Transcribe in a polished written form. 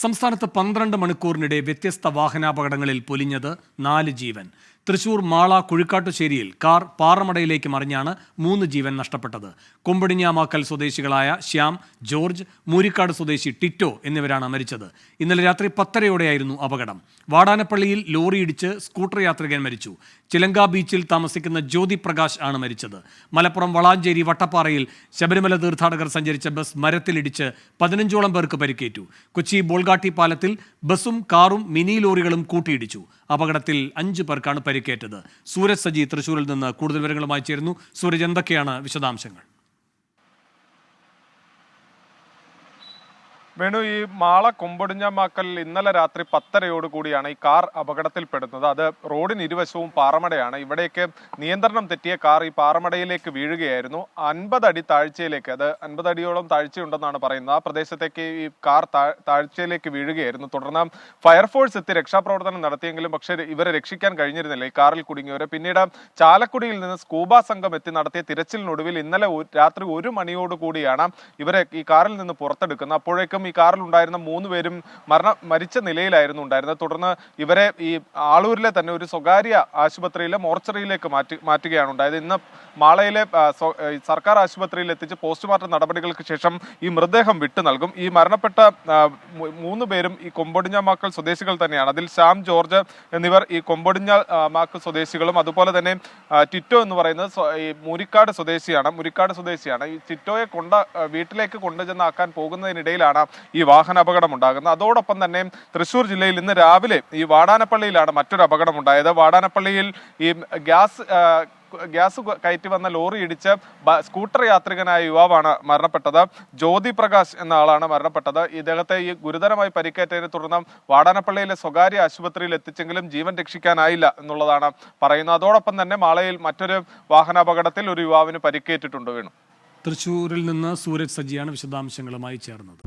സംസ്ഥാനത്ത് 12 മണിക്കൂറിനിടെ വ്യത്യസ്ത വാഹനാപകടങ്ങളിൽ പൊലിഞ്ഞത് 4 ജീവൻ. തൃശൂർ മാള കുഴിക്കാട്ടുശ്ശേരിയിൽ കാർ പാറമടയിലേക്ക് മറിഞ്ഞാണ് 3 ജീവൻ നഷ്ടപ്പെട്ടത്. കൊമ്പടിഞ്ഞാമാക്കൽ സ്വദേശികളായ ശ്യാം, ജോർജ്, മൂരിക്കാട് സ്വദേശി ടിറ്റോ എന്നിവരാണ് മരിച്ചത്. ഇന്നലെ രാത്രി 10:30 അപകടം. വാടാനപ്പള്ളിയിൽ ലോറി ഇടിച്ച് സ്കൂട്ടർ യാത്രികൻ മരിച്ചു. ചിലങ്ക ബീച്ചിൽ താമസിക്കുന്ന ജ്യോതി പ്രകാശ് ആണ് മരിച്ചത്. മലപ്പുറം വളാഞ്ചേരി വട്ടപ്പാറയിൽ ശബരിമല തീർത്ഥാടകർ സഞ്ചരിച്ച ബസ് മരത്തിലിടിച്ച് 15ഓളം പേർക്ക് പരിക്കേറ്റു. കൊച്ചി ബോൾഗാട്ടി പാലത്തിൽ ബസും കാറും മിനി ലോറികളും കൂട്ടിയിടിച്ചു. അപകടത്തിൽ 5 പേർക്കാണ് പരിക്കേറ്റത്. സൂരജ് സജി തൃശൂരിൽ നിന്ന് കൂടുതൽ വിവരങ്ങളുമായി ചേരുന്നു. സൂരജ്, എന്തൊക്കെയാണ് വിശദാംശങ്ങൾ? വേണു, ഈ മാള കൊമ്പൊടിഞ്ഞാമാക്കലിൽ ഇന്നലെ രാത്രി 10:30 ഈ കാർ അപകടത്തിൽപ്പെടുന്നത്. അത് റോഡിന് ഇരുവശവും പാറമടയാണ്. ഇവിടേക്ക് നിയന്ത്രണം തെറ്റിയ കാർ ഈ പാറമടയിലേക്ക് വീഴുകയായിരുന്നു. 50 അടി താഴ്ചയിലേക്ക്, അത് 50 അടിയോളം താഴ്ചയുണ്ടെന്നാണ് പറയുന്നത്. ആ പ്രദേശത്തേക്ക് ഈ കാർ താഴ്ചയിലേക്ക് വീഴുകയായിരുന്നു. തുടർന്ന് ഫയർഫോഴ്സ് എത്തി രക്ഷാപ്രവർത്തനം നടത്തിയെങ്കിലും പക്ഷേ ഇവരെ രക്ഷിക്കാൻ കഴിഞ്ഞിരുന്നില്ല, ഈ കാറിൽ കുടുങ്ങിയവരെ. പിന്നീട് ചാലക്കുടിയിൽ നിന്ന് സ്കൂബ സംഘം എത്തി നടത്തിയ തിരച്ചിലിനൊടുവിൽ ഇന്നലെ രാത്രി 1 മണിയോടുകൂടിയാണ് ഇവരെ ഈ കാറിൽ നിന്ന് പുറത്തെടുക്കുന്നത്. അപ്പോഴേക്കും ഈ കാറിൽ ഉണ്ടായിരുന്ന 3 പേരും മരിച്ച നിലയിലായിരുന്നു ഉണ്ടായിരുന്നത്. തുടർന്ന് ഇവരെ ഈ ആളൂരിലെ തന്നെ ഒരു സ്വകാര്യ ആശുപത്രിയിലെ മോർച്ചറിയിലേക്ക് മാറ്റുകയാണ് ഉണ്ടായത്. ഇന്ന് മാളയിലെ സർക്കാർ ആശുപത്രിയിൽ എത്തിച്ച് പോസ്റ്റ്മോർട്ടം നടപടികൾക്ക് ശേഷം ഈ മൃതദേഹം വിട്ടു നൽകും. ഈ മരണപ്പെട്ട 3 പേരും ഈ കൊമ്പൊടിഞ്ഞാമാക്കൽ സ്വദേശികൾ തന്നെയാണ്. അതിൽ ശ്യാം, ജോർജ് എന്നിവർ ഈ കൊമ്പൊടിഞ്ഞാമാക്കൽ സ്വദേശികളും അതുപോലെ തന്നെ ടിറ്റോ എന്ന് പറയുന്നത് ഈ മുരിക്കാട് സ്വദേശിയാണ്. ഈ ടിറ്റോയെ വീട്ടിലേക്ക് കൊണ്ടുചെന്നാക്കാൻ പോകുന്നതിനിടയിലാണ് ഈ വാഹന അപകടം ഉണ്ടാകുന്നത്. അതോടൊപ്പം തന്നെ തൃശൂർ ജില്ലയിൽ ഇന്ന് രാവിലെ ഈ വാടാനപ്പള്ളിയിലാണ് മറ്റൊരു അപകടം ഉണ്ടായത്. വാടാനപ്പള്ളിയിൽ ഈ ഗ്യാസ് കയറ്റി വന്ന ലോറി ഇടിച്ച് സ്കൂട്ടർ യാത്രികനായ യുവാവാണ് മരണപ്പെട്ടത്. ജ്യോതി പ്രകാശ് എന്ന ആളാണ് മരണപ്പെട്ടത്. ഇദ്ദേഹത്തെ ഈ ഗുരുതരമായി പരിക്കേറ്റതിനെ തുടർന്ന് വാടാനപ്പള്ളിയിലെ സ്വകാര്യ ആശുപത്രിയിൽ എത്തിച്ചെങ്കിലും ജീവൻ രക്ഷിക്കാനായില്ല എന്നുള്ളതാണ് പറയുന്നത്. അതോടൊപ്പം തന്നെ മാളയിൽ മറ്റൊരു വാഹനാപകടത്തിൽ ഒരു യുവാവിന് പരിക്കേറ്റിട്ടുണ്ട്. വീണു, തൃശൂരിൽ നിന്ന് സൂരജ് സജിയാണ് വിശദാംശങ്ങളുമായി ചേർന്നത്.